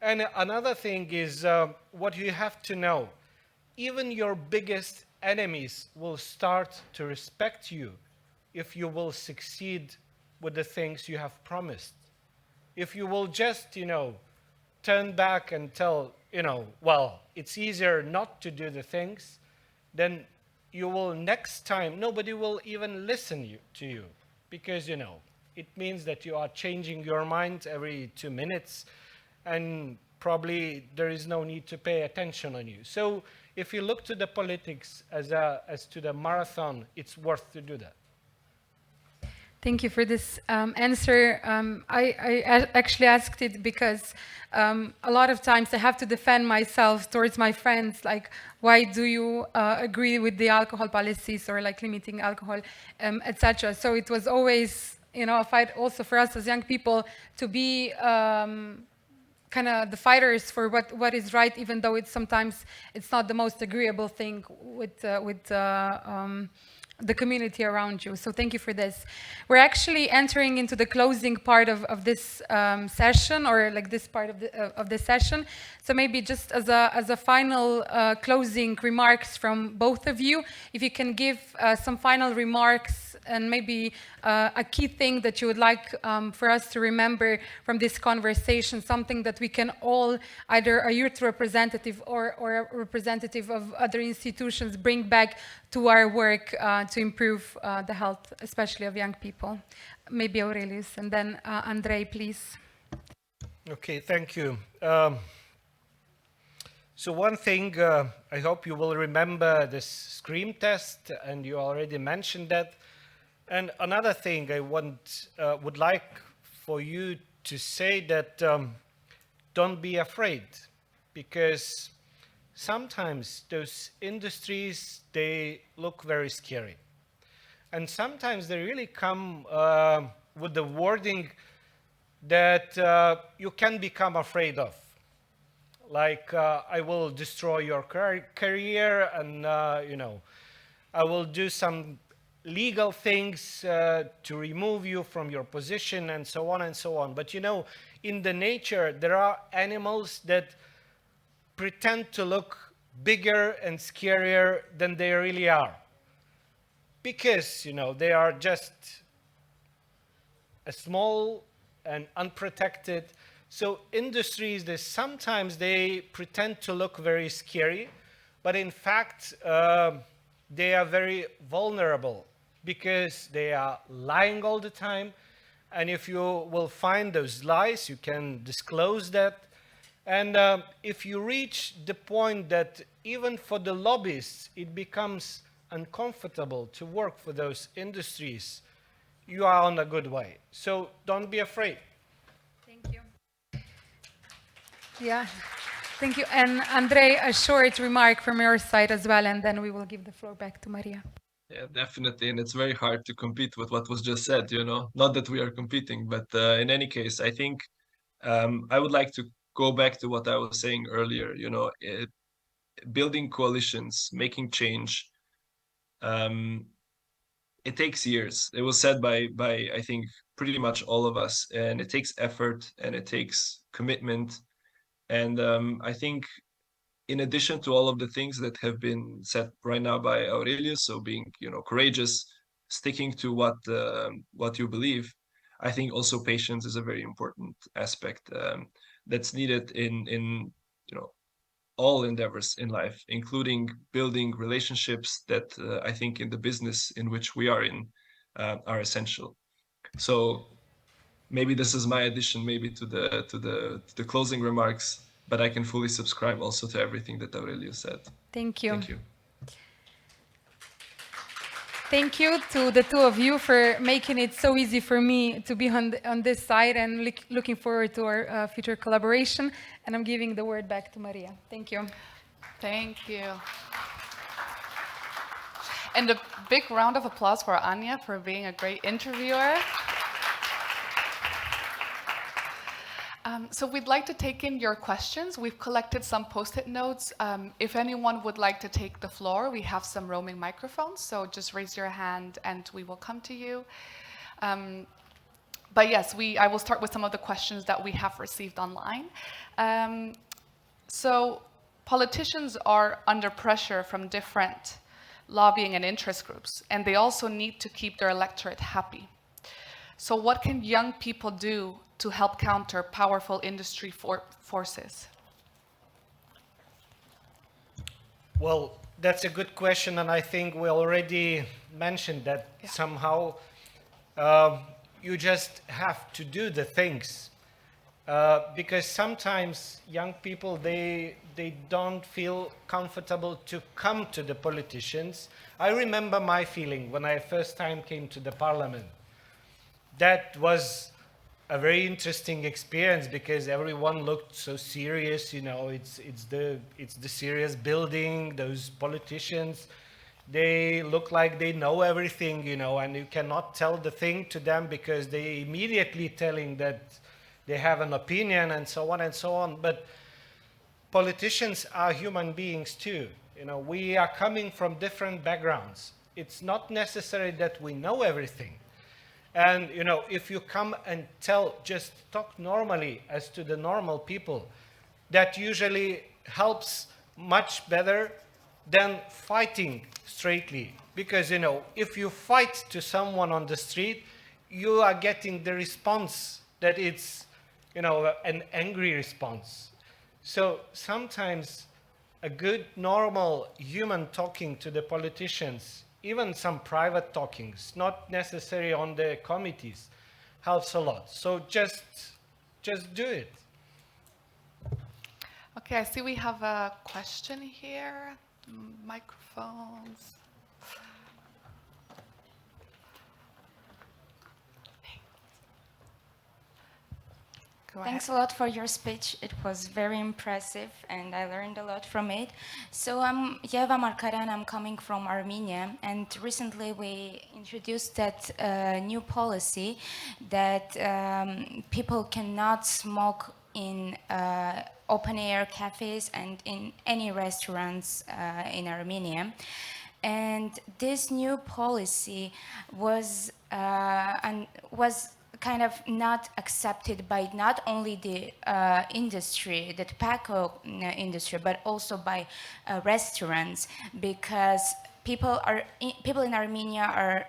And another thing is what you have to know. Even your biggest enemies will start to respect you if you will succeed with the things you have promised. If you will just, turn back and tell, well, it's easier not to do the things, then you will next time, nobody will even listen to you, because, it means that you are changing your mind every 2 minutes, and probably there is no need to pay attention on you. So if you look to the politics as to the marathon, it's worth to do that. Thank you for this answer. I actually asked it because a lot of times I have to defend myself towards my friends, like, why do you agree with the alcohol policies or like limiting alcohol, etc. So it was always, a fight also for us as young people to be kind of the fighters for what is right, even though sometimes it's not the most agreeable thing with the community around you. So thank you for this. We're actually entering into the closing part of this session, or like this part of the session. So maybe just as a final closing remarks from both of you, if you can give some final remarks and maybe a key thing that you would like for us to remember from this conversation, something that we can all, either a youth representative or a representative of other institutions, bring back to our work to improve the health, especially of young people. Maybe Aurelius, and then Andrei, please. Okay, thank you. So one thing, I hope you will remember this SCREAM test, and you already mentioned that. And another thing I would like for you to say that don't be afraid, because sometimes those industries, they look very scary. And sometimes they really come with the wording that you can become afraid of. Like, I will destroy your career, and I will do some legal things to remove you from your position, and so on and so on. But in the nature, there are animals that pretend to look bigger and scarier than they really are. Because, they are just a small and unprotected. So industries, sometimes they pretend to look very scary, but in fact, they are very vulnerable because they are lying all the time. And if you will find those lies, you can disclose that. And if you reach the point that even for the lobbyists, it becomes uncomfortable to work for those industries, you are on a good way. So don't be afraid. Thank you. Yeah, thank you. And Andrei, a short remark from your side as well, and then we will give the floor back to Maria. Yeah, definitely. And it's very hard to compete with what was just said, Not that we are competing, but in any case, I think I would like to go back to what I was saying earlier, building coalitions, making change. It takes years. It was said by I think pretty much all of us, and it takes effort and it takes commitment. And I think in addition to all of the things that have been said right now by Aurelius, so being courageous, sticking to what you believe, I think also patience is a very important aspect that's needed in all endeavors in life, including building relationships that I think in the business in which we are in are essential. So maybe this is my addition, maybe to the closing remarks, but I can fully subscribe also to everything that Aurelio said. Thank you. Thank you. Thank you to the two of you for making it so easy for me to be on this side, and looking forward to our future collaboration. And I'm giving the word back to Maria. Thank you. Thank you. And a big round of applause for Anya for being a great interviewer. So we'd like to take in your questions. We've collected some Post-it notes. If anyone would like to take the floor, we have some roaming microphones, so just raise your hand and we will come to you. But yes, I will start with some of the questions that we have received online. So politicians are under pressure from different lobbying and interest groups, and they also need to keep their electorate happy. So what can young people do to help counter powerful industry forces? Well, that's a good question, and I think we already mentioned that somehow. You just have to do the things. Because sometimes young people, they don't feel comfortable to come to the politicians. I remember my feeling when I first time came to the parliament. That was a very interesting experience because everyone looked so serious. It's the serious building, those politicians. They look like they know everything, and you cannot tell the thing to them because they immediately telling that they have an opinion and so on and so on. But politicians are human beings too. We are coming from different backgrounds. It's not necessary that we know everything. And, if you come and just talk normally as to the normal people, that usually helps much better than fighting straightly. Because, if you fight to someone on the street, you are getting the response that it's, an angry response. So sometimes a good, normal human talking to the politicians, even some private talkings, not necessary on the committees, helps a lot. So just do it. Okay, I see we have a question here. Microphones. Go ahead. Thanks a lot for your speech. It was very impressive and I learned a lot from it. So I'm Yeva Markaran, I'm coming from Armenia, and recently we introduced that new policy that people cannot smoke in open-air cafes and in any restaurants in Armenia. And this new policy was kind of not accepted by not only the industry, the tobacco industry, but also by restaurants, because people in Armenia are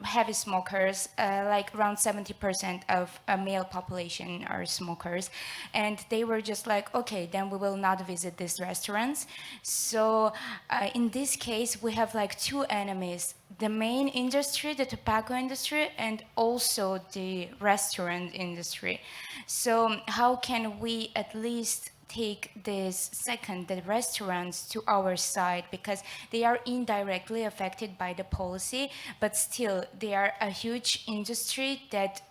heavy smokers, like around 70% of male population are smokers, and they were just like, okay, then we will not visit these restaurants. So in this case, we have like two enemies: the main industry, the tobacco industry, and also the restaurant industry. So how can we at least take this second, the restaurants, to our side, because they are indirectly affected by the policy, but still they are a huge industry that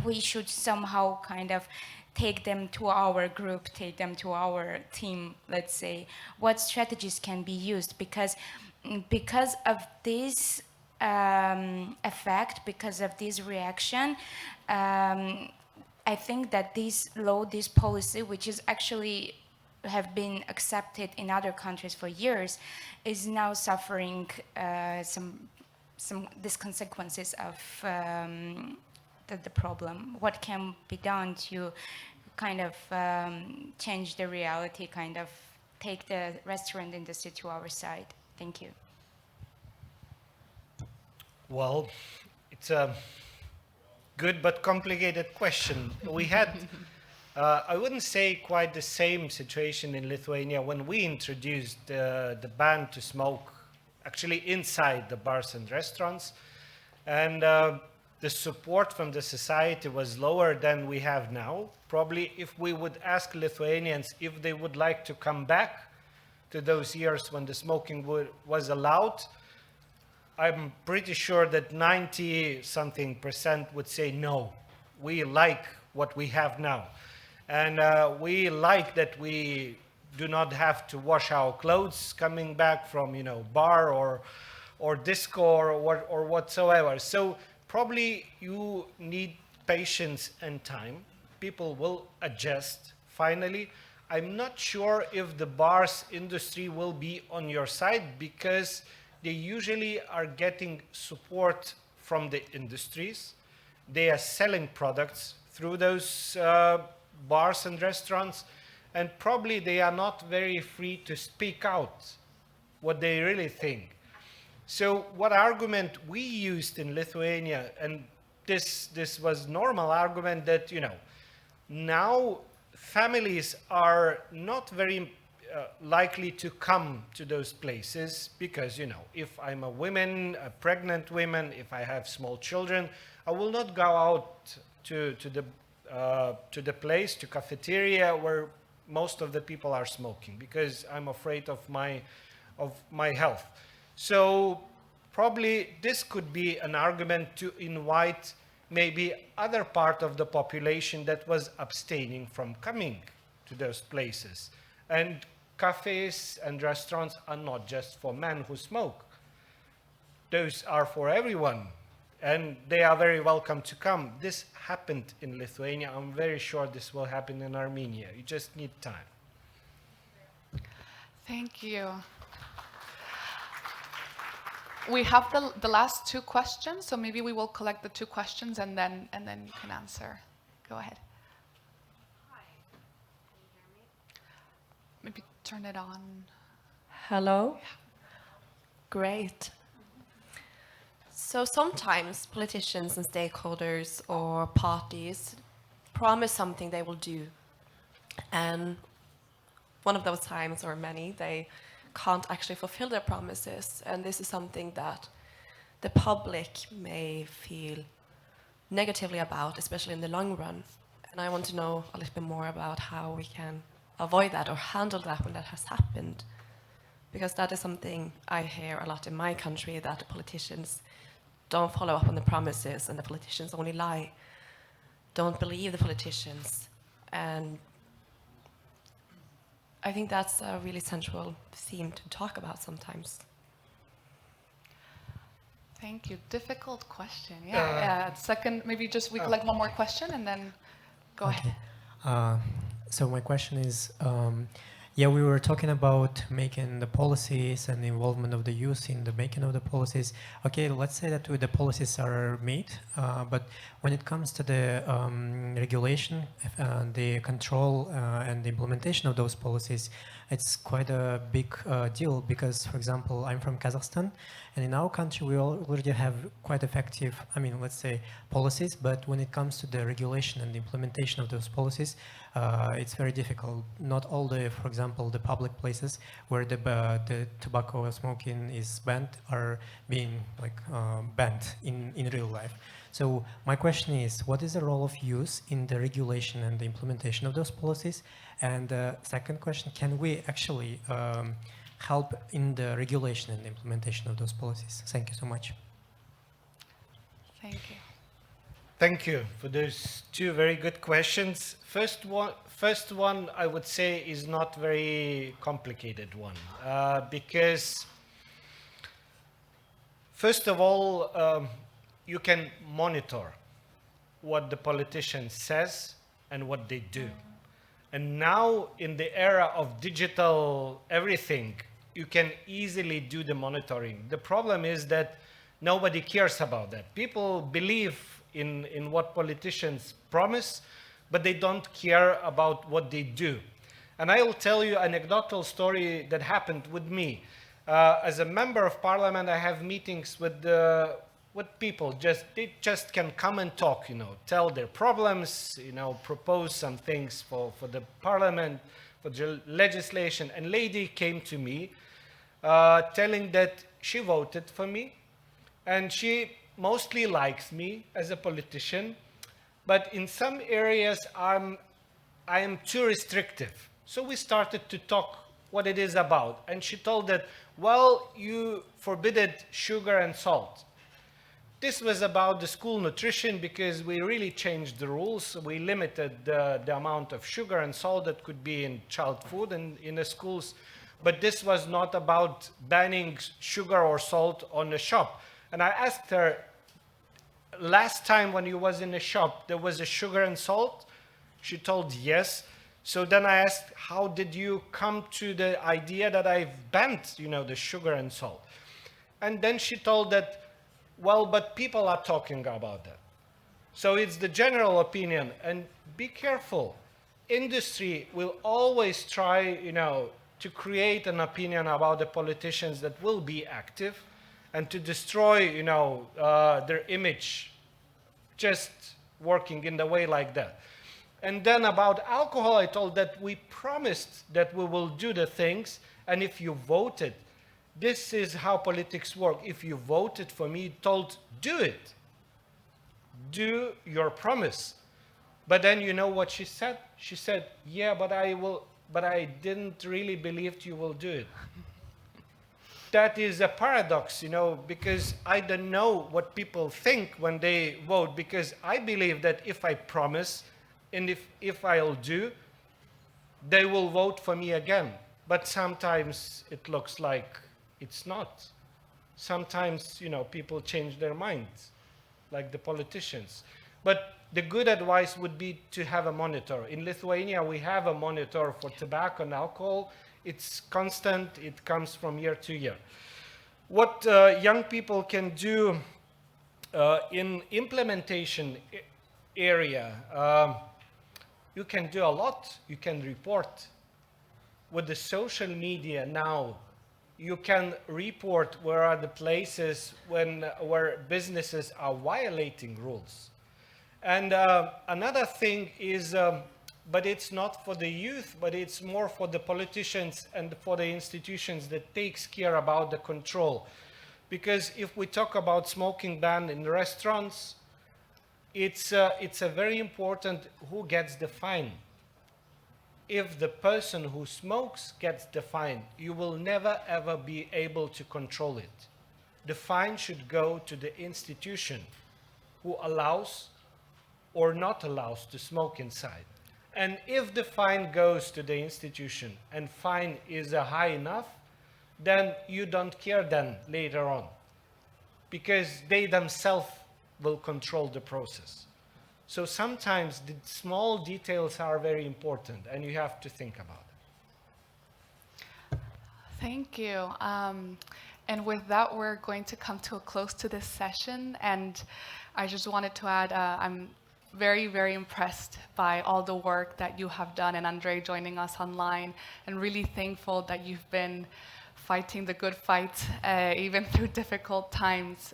we should somehow kind of take them to our group, take them to our team, let's say. What strategies can be used? Because of this effect, because of this reaction, I think that this policy, which is actually have been accepted in other countries for years, is now suffering these consequences of the problem. What can be done to kind of change the reality, kind of take the restaurant industry to our side? Thank you. Well, it's a good but complicated question. We had, I wouldn't say quite the same situation in Lithuania when we introduced the ban to smoke actually inside the bars and restaurants. And the support from the society was lower than we have now. Probably if we would ask Lithuanians if they would like to come back to those years when the smoking was allowed, I'm pretty sure that 90-something% would say no. We like what we have now. And we like that we do not have to wash our clothes coming back from, bar or disco or whatsoever. So probably you need patience and time. People will adjust finally. I'm not sure if the bars industry will be on your side, because they usually are getting support from the industries. They are selling products through those bars and restaurants, and probably they are not very free to speak out what they really think. So what argument we used in Lithuania, and this was normal argument, that now families are not very likely to come to those places, because if I'm a pregnant woman, if I have small children, I will not go out to the place, to cafeteria where most of the people are smoking, because I'm afraid of my health. So probably this could be an argument to invite maybe other part of the population that was abstaining from coming to those places, and cafes and restaurants are not just for men who smoke. Those are for everyone, and they are very welcome to come. This happened in Lithuania. I'm very sure this will happen in Armenia. You just need time. Thank you. We have the last two questions, so maybe we will collect the two questions and then you can answer. Go ahead. Hi, can you hear me? Maybe turn it on. Hello? Great. So sometimes politicians and stakeholders or parties promise something they will do. And one of those times, or many, they can't actually fulfill their promises. And this is something that the public may feel negatively about, especially in the long run. And I want to know a little bit more about how we can avoid that or handle that when that has happened. Because that is something I hear a lot in my country, that the politicians don't follow up on the promises and the politicians only lie. Don't believe the politicians. And I think that's a really central theme to talk about sometimes. Thank you. Difficult question. Yeah. Second, maybe just we collect one more question and then go ahead. So my question is, yeah, we were talking about making the policies and the involvement of the youth in the making of the policies. Okay, let's say that the policies are made, but when it comes to the regulation, the control and the implementation of those policies, it's quite a big deal because, for example, I'm from Kazakhstan, and in our country we already have quite effective, I mean, let's say, policies, but when it comes to the regulation and the implementation of those policies, it's very difficult. Not all the, for example, the public places where the tobacco smoking is banned are being like banned in real life. So my question is, what is the role of youth in the regulation and the implementation of those policies? And second question, can we actually help in the regulation and the implementation of those policies? Thank you so much. Thank you. Thank you for those two very good questions. First one, I would say, is not very complicated one because, first of all, you can monitor what the politician says and what they do. And now, in the era of digital everything, you can easily do the monitoring. The problem is that nobody cares about that. People believe in what politicians promise, but they don't care about what they do. And I will tell you an anecdotal story that happened with me. As a member of parliament, I have meetings with people. They just can come and talk, tell their problems, propose some things for the parliament, for the legislation. And lady came to me telling that she voted for me and she mostly likes me as a politician, but in some areas I am too restrictive. So we started to talk what it is about. And she told that, well, you forbidden sugar and salt. This was about the school nutrition because we really changed the rules. We limited the amount of sugar and salt that could be in child food and in the schools. But this was not about banning sugar or salt on the shop. And I asked her, last time when you was in the shop, there was a sugar and salt? She told yes. So then I asked, how did you come to the idea that I've banned, the sugar and salt? And then she told that, well, but people are talking about that. So it's the general opinion. And be careful. Industry will always try, to create an opinion about the politicians that will be active and to destroy, their image, just working in the way like that. And then about alcohol, I told that we promised that we will do the things, and if you voted, this is how politics work. If you voted for me, told, do it. Do your promise. But then you know what she said? She said, yeah, but I didn't really believe you will do it. That is a paradox, because I don't know what people think when they vote, because I believe that if I promise and if I'll do, they will vote for me again. but sometimes it looks like it's not. Sometimes, people change their minds, like the politicians. But the good advice would be to have a monitor. In Lithuania, we have a monitor for tobacco and alcohol. It's constant. It comes from year to year. What young people can do in implementation area, you can do a lot. You can report. With the social media now, you can report where are the places where businesses are violating rules. And another thing is, but it's not for the youth, but it's more for the politicians and for the institutions that takes care about the control. Because if we talk about smoking ban in restaurants, it's a very important who gets the fine. If the person who smokes gets the fine, you will never ever be able to control it. The fine should go to the institution who allows or not allows to smoke inside. And if the fine goes to the institution and fine is high enough, then you don't care then later on, because they themselves will control the process. So sometimes the small details are very important, and you have to think about it. Thank you. And with that, we're going to come to a close to this session. And I just wanted to add, I'm very, very impressed by all the work that you have done, and Andre joining us online, and really thankful that you've been fighting the good fight, even through difficult times.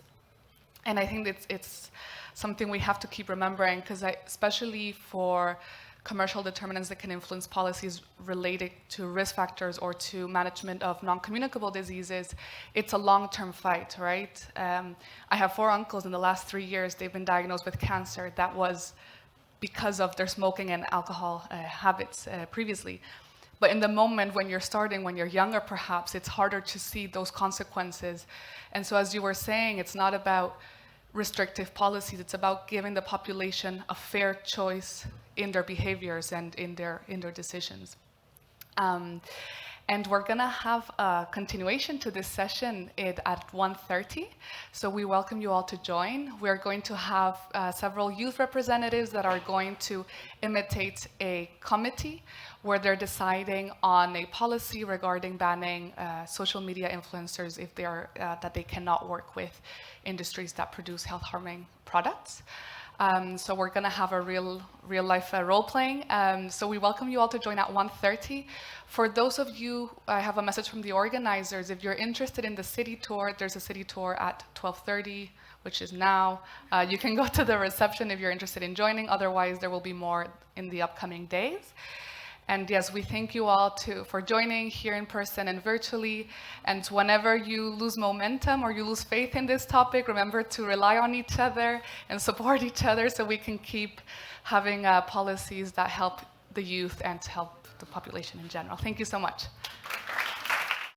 And I think it's something we have to keep remembering, because especially for commercial determinants that can influence policies related to risk factors or to management of non-communicable diseases, it's a long-term fight, right? I have 4 uncles in the last 3 years. They've been diagnosed with cancer. That was because of their smoking and alcohol habits previously. But in the moment when you're starting, when you're younger perhaps, it's harder to see those consequences. And so as you were saying, it's not about restrictive policies, it's about giving the population a fair choice in their behaviors and in their decisions. And we're gonna have a continuation to this session at 1:30. So we welcome you all to join. We're going to have several youth representatives that are going to imitate a committee where they're deciding on a policy regarding banning social media influencers if they are, that they cannot work with industries that produce health-harming products. So we're going to have a real-life role-playing. So we welcome you all to join at 1:30. For those of you, I have a message from the organizers. If you're interested in the city tour, there's a city tour at 12:30, which is now. You can go to the reception if you're interested in joining. Otherwise, there will be more in the upcoming days. And yes, we thank you all for joining here in person and virtually. And whenever you lose momentum or you lose faith in this topic, remember to rely on each other and support each other so we can keep having policies that help the youth and help the population in general. Thank you so much.